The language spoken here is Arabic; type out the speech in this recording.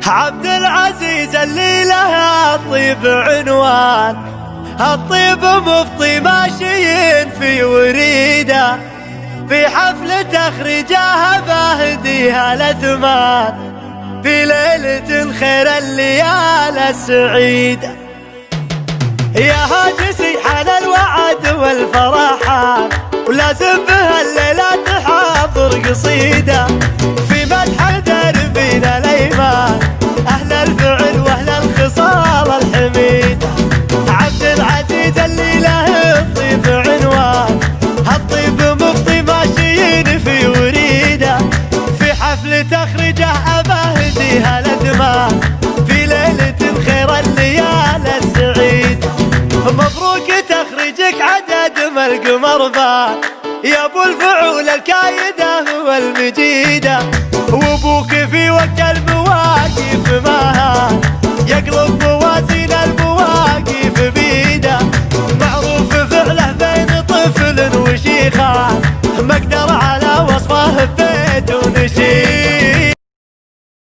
عبد العزيز اللي له الطيب عنوان، الطيب مفطي ماشيين في وريده، في حفل تخرجها بهديها الأثمان، في ليلة خير الليالي السعيدة. يا هاجسي حان الوعد والفرحان، ولازم بها الليلة تحضر قصيدة، في مدح دربنا الأيمان، أهل الفعل وأهل الخصال الحميدة. عبد العزيز اللي له الطيب عنوان، الطيب مفطي ماشيين في وريده، في حفل تخرجه أبهديها الأثمان، في ليلة خير الليالي السعيدة. مبروك تخرجك عدد ما القمر بان، يا ابو الفعول الكايده والمجيده، وابوك في وقت